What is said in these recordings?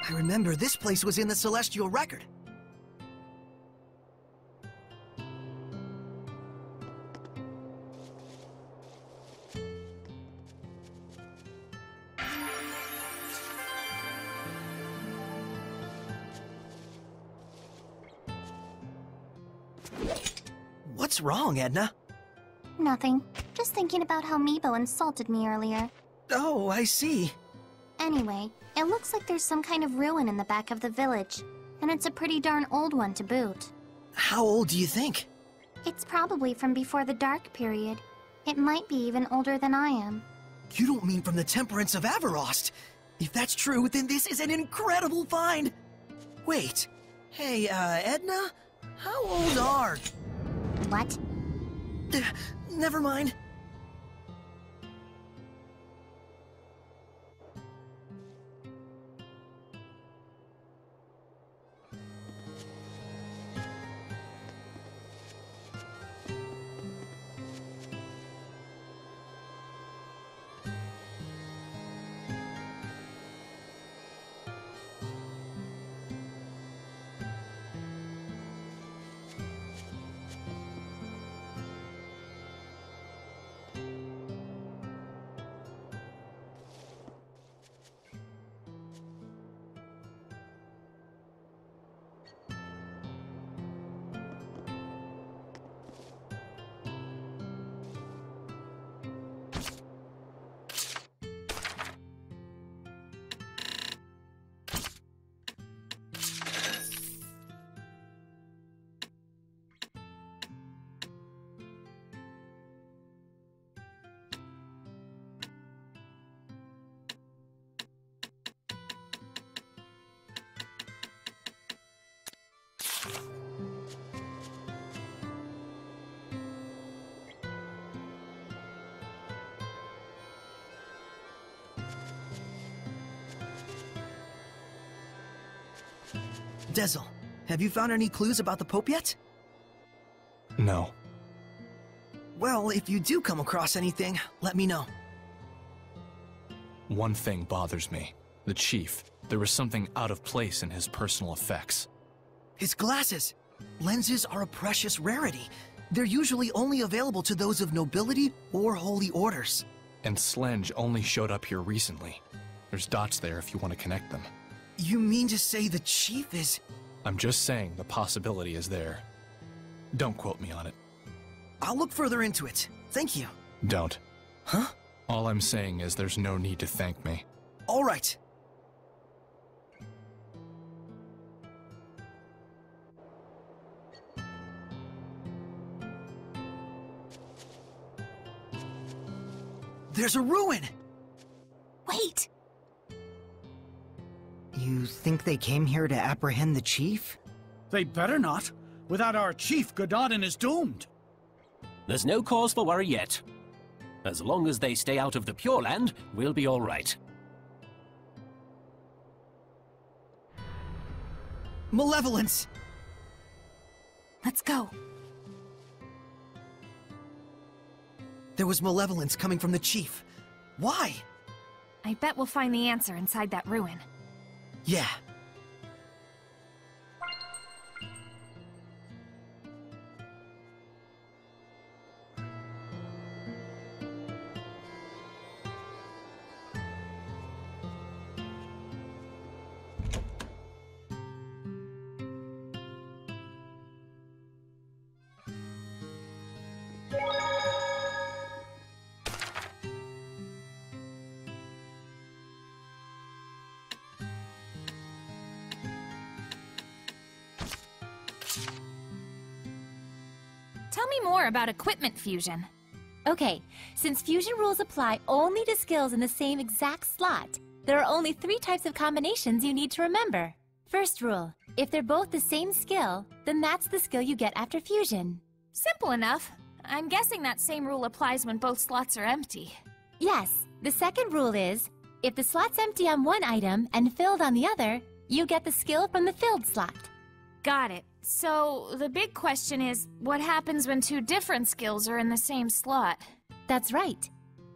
I remember this place was in the Celestial Record. What's wrong, Edna? Nothing. Just thinking about how Meebo insulted me earlier. Oh, I see. Anyway, it looks like there's some kind of ruin in the back of the village, and it's a pretty darn old one to boot. How old do you think? It's probably from before the Dark Period. It might be even older than I am. You don't mean from the Temperance of Averost? If that's true, then this is an incredible find! Wait, hey, Edna? How old are... What? Never mind. Dezel, have you found any clues about the Pope yet? No. Well, if you do come across anything, let me know. One thing bothers me. The Chief. There was something out of place in his personal effects. His glasses! Lenses are a precious rarity. They're usually only available to those of nobility or holy orders. And Slenge only showed up here recently. There's dots there if you want to connect them. You mean to say the Chief is... I'm just saying the possibility is there. Don't quote me on it. I'll look further into it. Thank you. Don't. Huh? All I'm saying is there's no need to thank me. All right. There's a ruin! Wait! You think they came here to apprehend the Chief? They better not. Without our chief, Gododdin is doomed. There's no cause for worry yet. As long as they stay out of the Pure Land, we'll be all right. Malevolence! Let's go. There was malevolence coming from the Chief. Why? I bet we'll find the answer inside that ruin. Yeah. Tell me more about equipment fusion. Okay, since fusion rules apply only to skills in the same exact slot, there are only 3 types of combinations you need to remember. First rule, if they're both the same skill, then that's the skill you get after fusion. Simple enough. I'm guessing that same rule applies when both slots are empty. Yes, the second rule is, if the slot's empty on one item and filled on the other, you get the skill from the filled slot. Got it. So, the big question is, what happens when 2 different skills are in the same slot? That's right.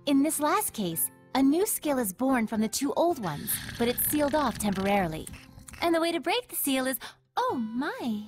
In this last case, A new skill is born from the 2 old ones, but it's sealed off temporarily. And the way to break the seal is... Oh my!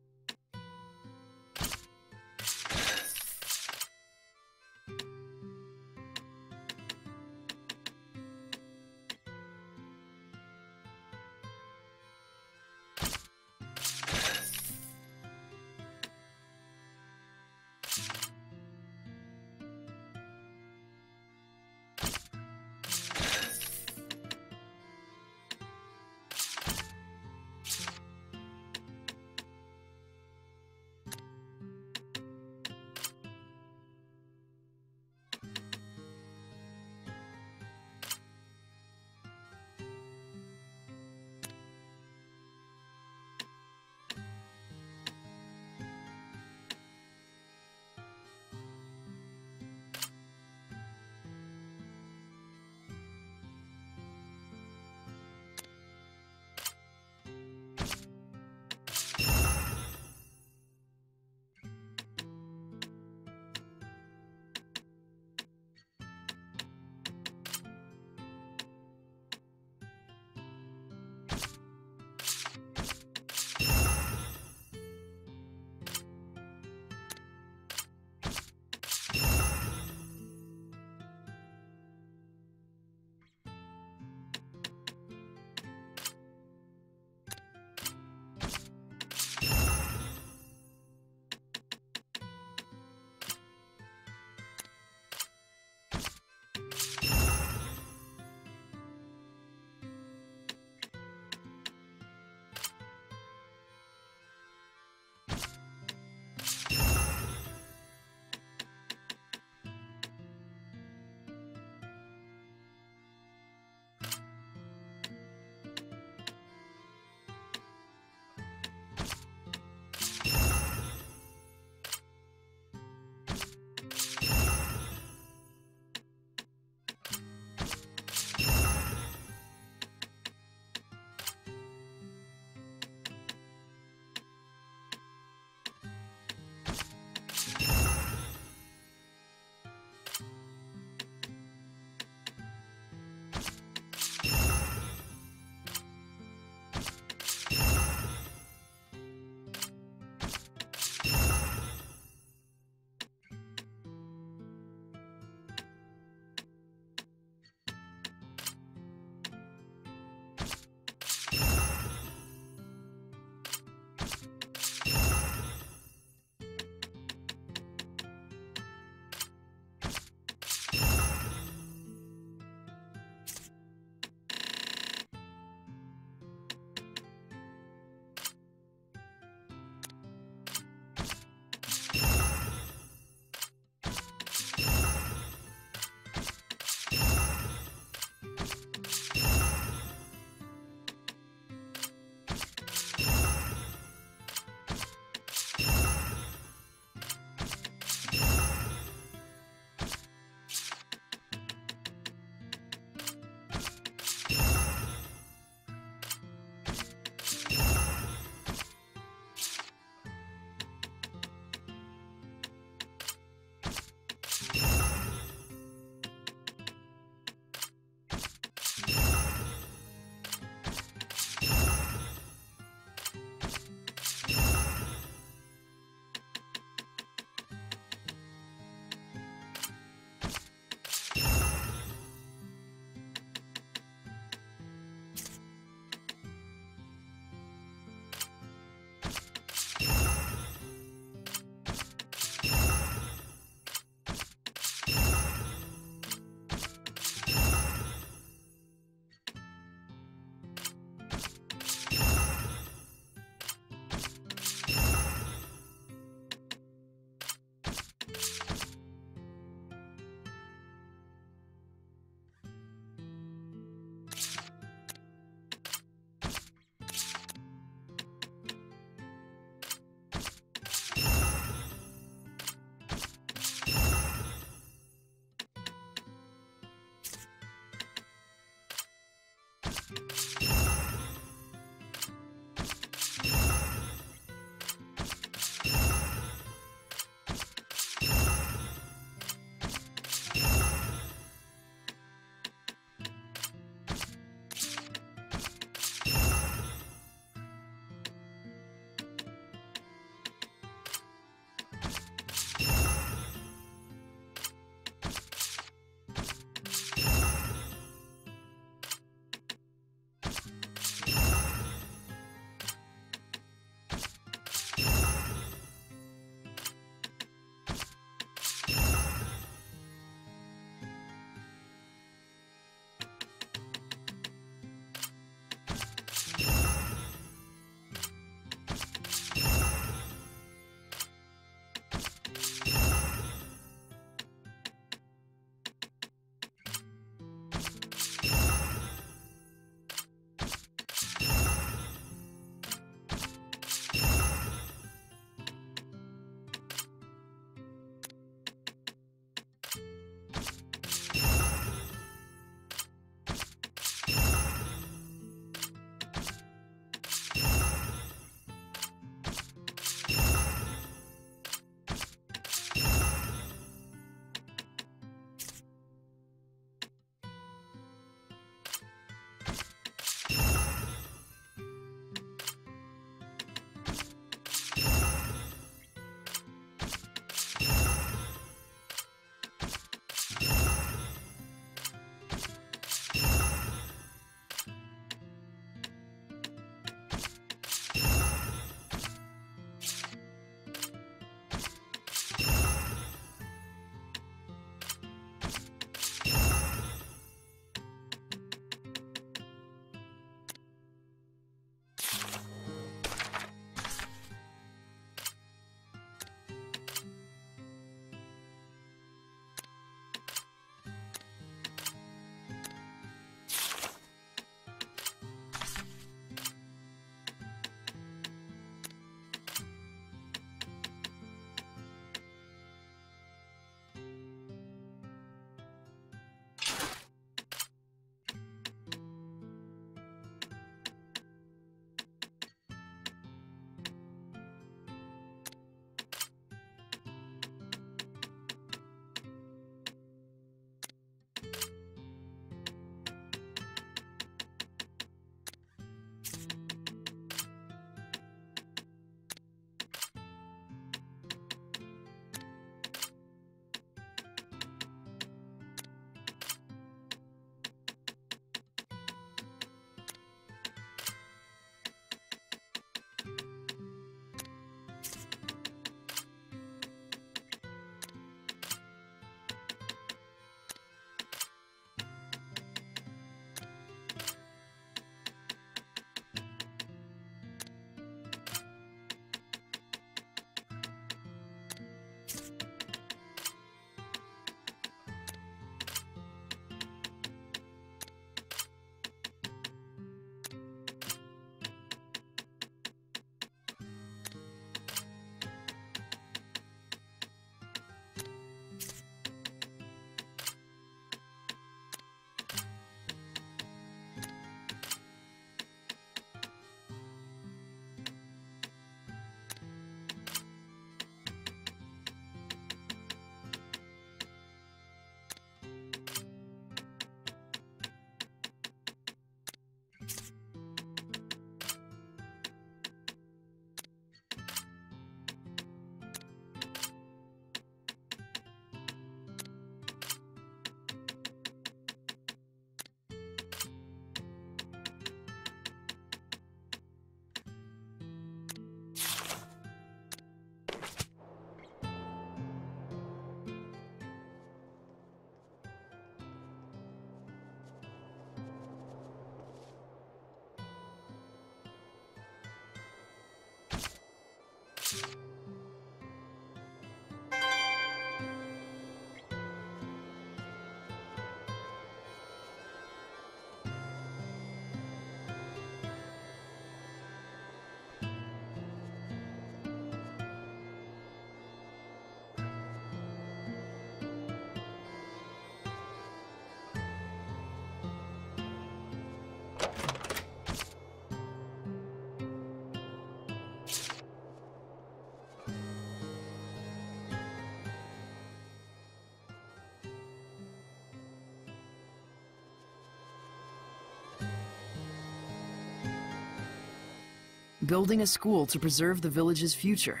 Building a school to preserve the village's future.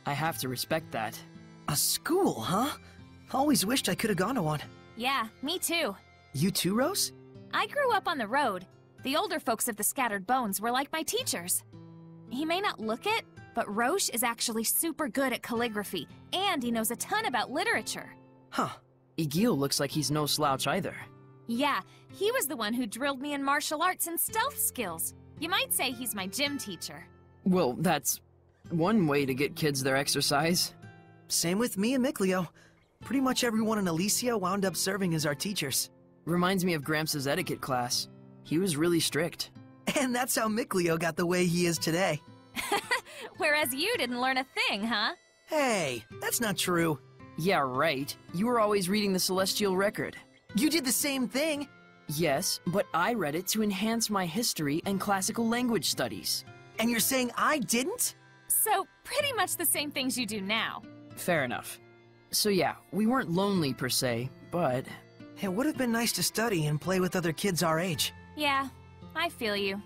I have to respect that. A school, huh? Always wished I could have gone to one. Yeah, me too. You too, Rose? I grew up on the road. The older folks of the Scattered Bones were like my teachers. He may not look it, but Roche is actually super good at calligraphy, and he knows a ton about literature. Huh. Egil looks like he's no slouch either. Yeah, he was the one who drilled me in martial arts and stealth skills. You might say he's my gym teacher. Well, that's one way to get kids their exercise. Same with me and Mikleo. Pretty much everyone in Elysia wound up serving as our teachers. Reminds me of Gramps' etiquette class. He was really strict. And that's how Mikleo got the way he is today. Whereas you didn't learn a thing, huh? Hey, that's not true. Yeah, right. You were always reading the Celestial Record. You did the same thing. Yes, but I read it to enhance my history and classical language studies. And you're saying I didn't? So, pretty much the same things you do now. Fair enough. So yeah, we weren't lonely per se, but... It would have been nice to study and play with other kids our age. Yeah, I feel you.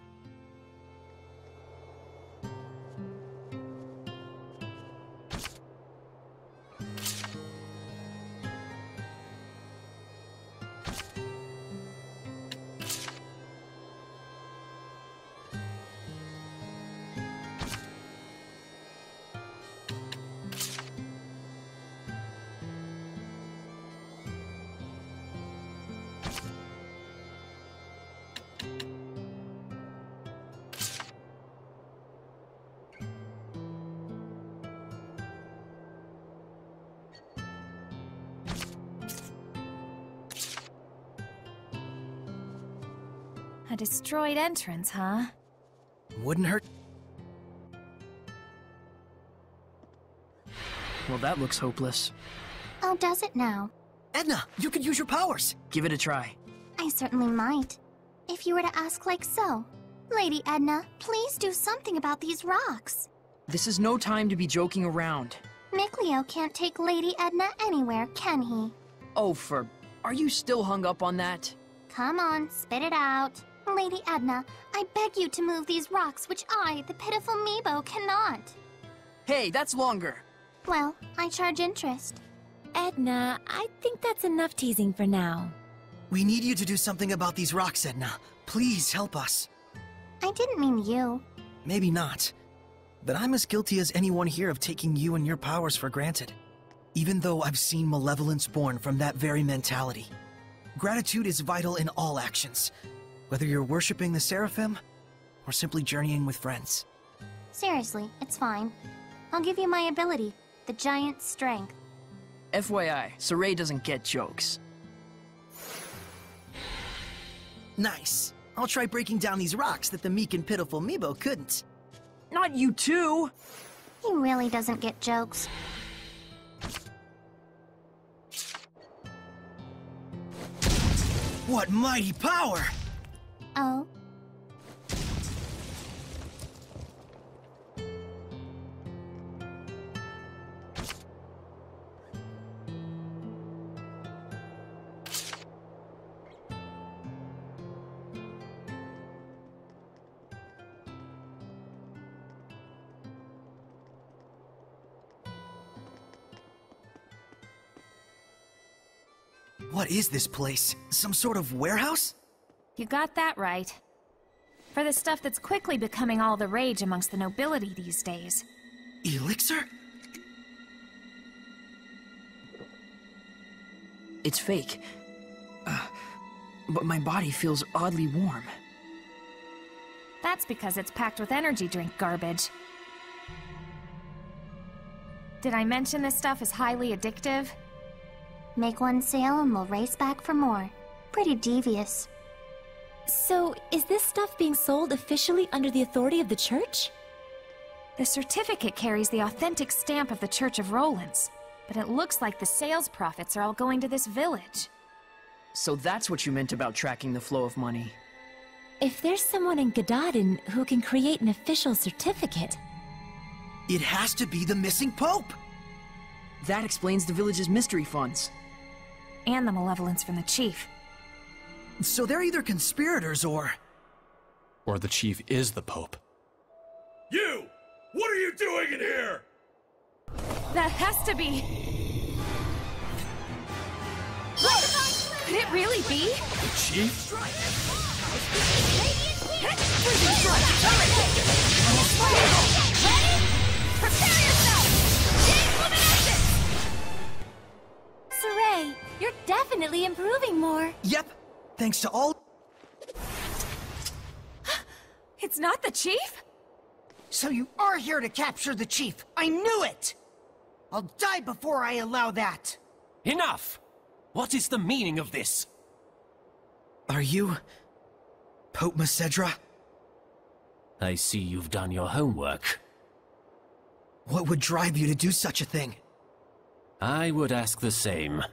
A destroyed entrance, huh? Wouldn't hurt. Well, that looks hopeless. Oh, does it now? Edna, you could use your powers. Give it a try. I certainly might. If you were to ask like so. Lady Edna, please do something about these rocks. This is no time to be joking around. Mikleo can't take Lady Edna anywhere, can he? Oh, are you still hung up on that? Come on, spit it out. Lady Edna, I beg you to move these rocks which I, the pitiful Meebo, cannot. Hey, that's longer. Well, I charge interest. Edna, I think that's enough teasing for now. We need you to do something about these rocks, Edna. Please help us. I didn't mean you. Maybe not. But I'm as guilty as anyone here of taking you and your powers for granted. Even though I've seen malevolence born from that very mentality. Gratitude is vital in all actions. Whether you're worshipping the Seraphim, or simply journeying with friends. Seriously, it's fine. I'll give you my ability, the giant strength. FYI, Saray doesn't get jokes. Nice. I'll try breaking down these rocks that the meek and pitiful Meebo couldn't. Not you too! He really doesn't get jokes. What mighty power! Oh? What is this place? Some sort of warehouse? You got that right. For the stuff that's quickly becoming all the rage amongst the nobility these days. Elixir? It's fake. But my body feels oddly warm. That's because it's packed with energy drink garbage. Did I mention this stuff is highly addictive? Make one sale and we'll race back for more. Pretty devious. So, is this stuff being sold officially under the authority of the church? The certificate carries the authentic stamp of the Church of Rollins, but it looks like the sales profits are all going to this village. So that's what you meant about tracking the flow of money. If there's someone in Gododdin who can create an official certificate... It has to be the missing Pope! That explains the village's mystery funds. And the malevolence from the chief. So they're either conspirators or... Or the chief is the Pope. You! What are you doing in here? That has to be... Could it really be? The chief? Ready? Prepare yourself! Saray, you're definitely improving more. Yep, thanks to all... It's not the chief? So you are here to capture the chief! I knew it! I'll die before I allow that! Enough! What is the meaning of this? Are you... Pope Macedra? I see you've done your homework. What would drive you to do such a thing? I would ask the same.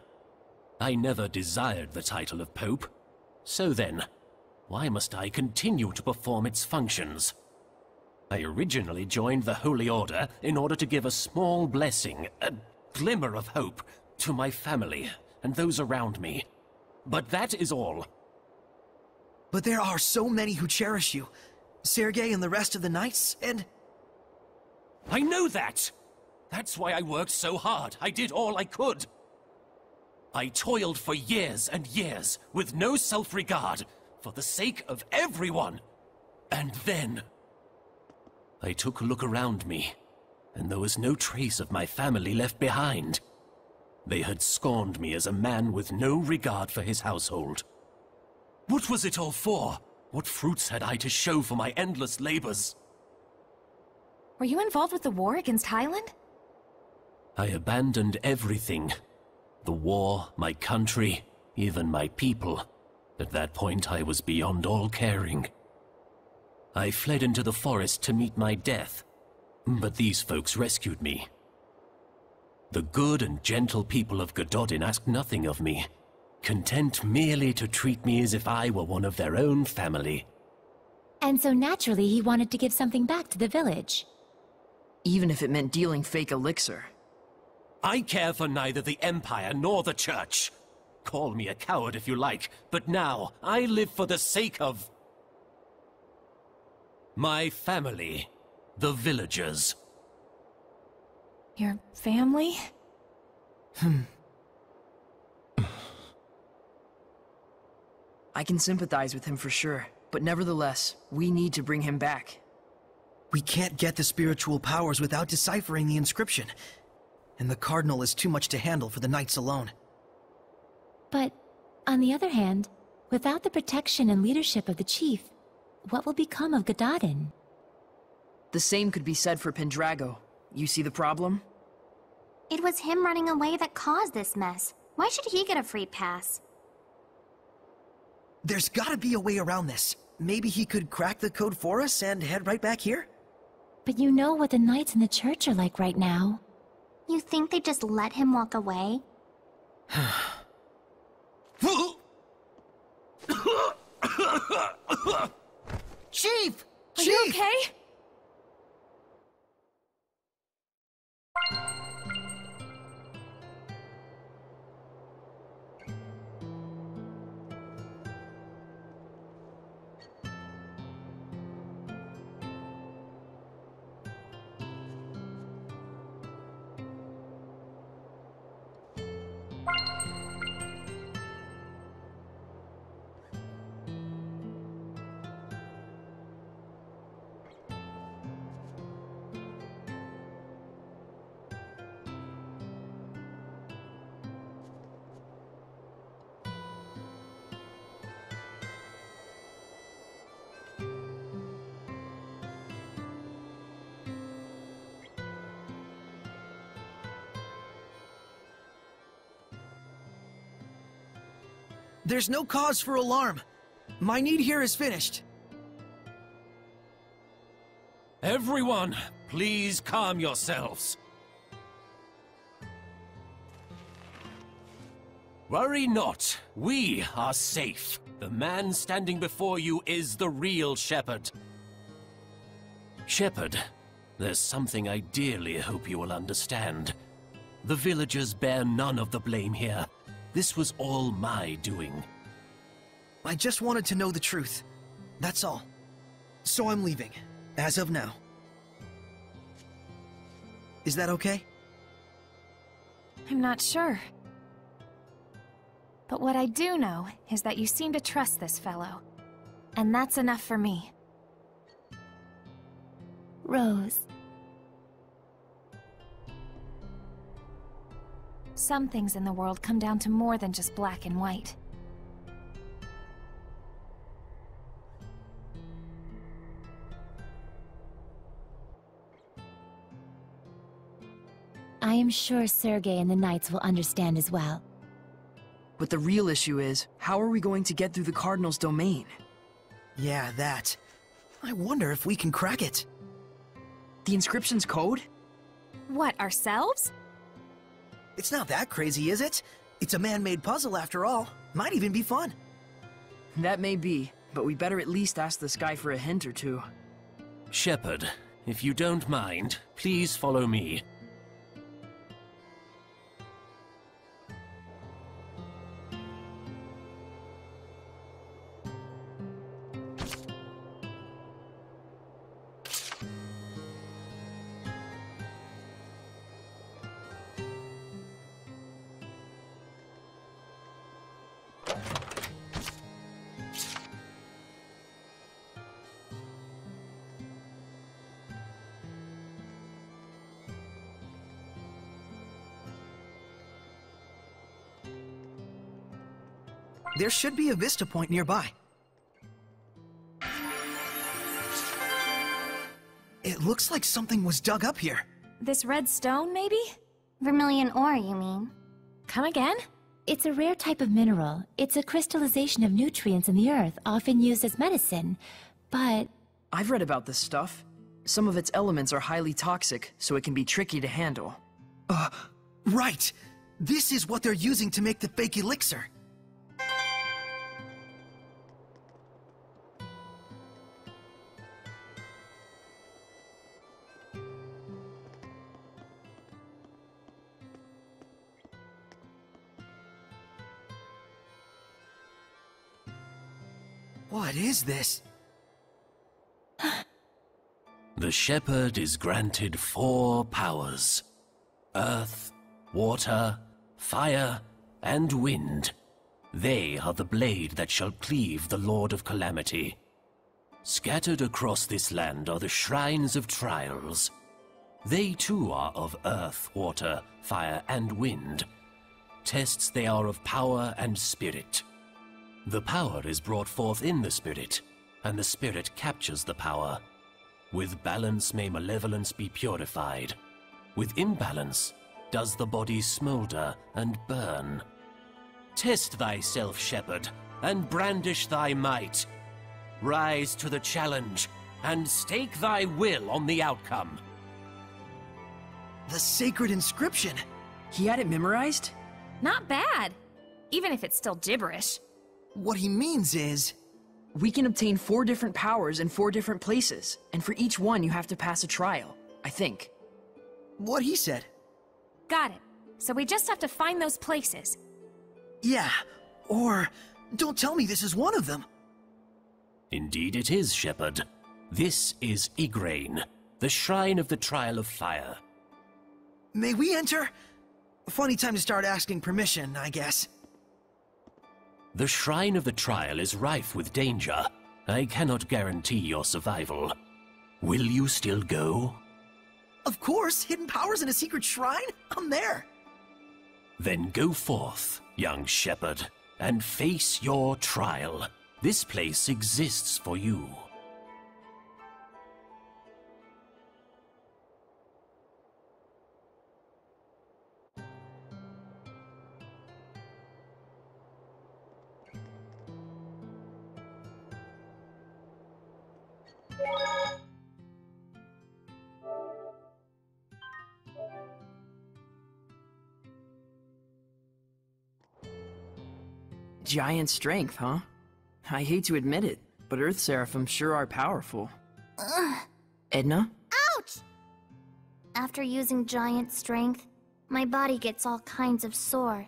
I never desired the title of Pope. So then, why must I continue to perform its functions? I originally joined the Holy Order in order to give a small blessing, a glimmer of hope, to my family and those around me. But that is all. But there are so many who cherish you. Sergei and the rest of the Knights, and... I know that! That's why I worked so hard. I did all I could. I toiled for years and years, with no self-regard, for the sake of everyone. And then... I took a look around me, and there was no trace of my family left behind. They had scorned me as a man with no regard for his household. What was it all for? What fruits had I to show for my endless labors? Were you involved with the war against Highland? I abandoned everything. The war, my country, even my people. At that point, I was beyond all caring. I fled into the forest to meet my death, but these folks rescued me. The good and gentle people of Gododdin asked nothing of me, content merely to treat me as if I were one of their own family. And so naturally he wanted to give something back to the village. Even if it meant dealing fake elixir. I care for neither the Empire nor the Church. Call me a coward if you like, but now I live for the sake of... my family, the villagers. Your family? I can sympathize with him for sure, but nevertheless, we need to bring him back. We can't get the spiritual powers without deciphering the inscription. And the Cardinal is too much to handle for the Knights alone. But, on the other hand, without the protection and leadership of the chief, what will become of Gododdin? The same could be said for Pendrago. You see the problem? It was him running away that caused this mess. Why should he get a free pass? There's gotta be a way around this. Maybe he could crack the code for us and head right back here? But you know what the Knights in the church are like right now. You think they just let him walk away? Chief! Are you okay? There's no cause for alarm. My need here is finished. Everyone, please calm yourselves. Worry not, we are safe. The man standing before you is the real shepherd. Shepherd, there's something I dearly hope you will understand. The villagers bear none of the blame here. This was all my doing. I just wanted to know the truth. That's all. So I'm leaving, as of now. Is that okay? I'm not sure. But what I do know is that you seem to trust this fellow. And that's enough for me. Rose. Some things in the world come down to more than just black and white. I am sure Sergei and the Knights will understand as well. But the real issue is, how are we going to get through the Cardinal's domain? Yeah, that. I wonder if we can crack it. The inscription's code? What, ourselves? It's not that crazy, is it? It's a man-made puzzle after all. Might even be fun. That may be, but we better at least ask this guy for a hint or two. Shepard, if you don't mind, please follow me. There should be a vista point nearby. It looks like something was dug up here. This red stone, maybe? Vermilion ore, you mean? Come again? It's a rare type of mineral. It's a crystallization of nutrients in the earth, often used as medicine. But... I've read about this stuff. Some of its elements are highly toxic, so it can be tricky to handle. Right! This is what they're using to make the fake elixir. What is this? The Shepherd is granted 4 powers: earth, water, fire, and wind. They are the blade that shall cleave the Lord of Calamity. Scattered across this land are the shrines of trials. They too are of earth, water, fire, and wind. Tests they are of power and spirit. The power is brought forth in the spirit, and the spirit captures the power. With balance may malevolence be purified. With imbalance does the body smolder and burn. Test thyself, Shepherd, and brandish thy might. Rise to the challenge, and stake thy will on the outcome. The sacred inscription! He had it memorized? Not bad. Even if it's still gibberish. What he means is... We can obtain 4 different powers in 4 different places, and for each one you have to pass a trial, I think. What he said. Got it. So we just have to find those places. Yeah, or... Don't tell me this is one of them. Indeed it is, Shepherd. This is Igraine, the Shrine of the Trial of Fire. May we enter? Funny time to start asking permission, I guess. The Shrine of the Trial is rife with danger. I cannot guarantee your survival. Will you still go? Of course! Hidden powers in a secret shrine? I'm there! Then go forth, young shepherd, and face your trial. This place exists for you. Giant strength, huh? I hate to admit it, but Earth Seraphim sure are powerful. Edna? Ouch! After using giant strength, my body gets all kinds of sore.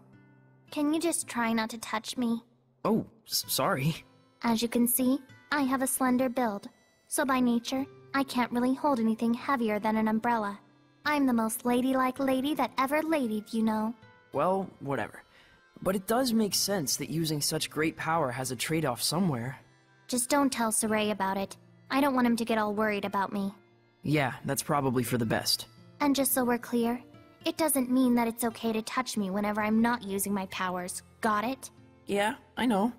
Can you just try not to touch me? Oh, sorry. As you can see, I have a slender build, so by nature, I can't really hold anything heavier than an umbrella. I'm the most ladylike lady that ever ladied, you know. Well, whatever. But it does make sense that using such great power has a trade-off somewhere. Just don't tell Saray about it. I don't want him to get all worried about me. Yeah, that's probably for the best. And just so we're clear, it doesn't mean that it's okay to touch me whenever I'm not using my powers. Got it? Yeah, I know.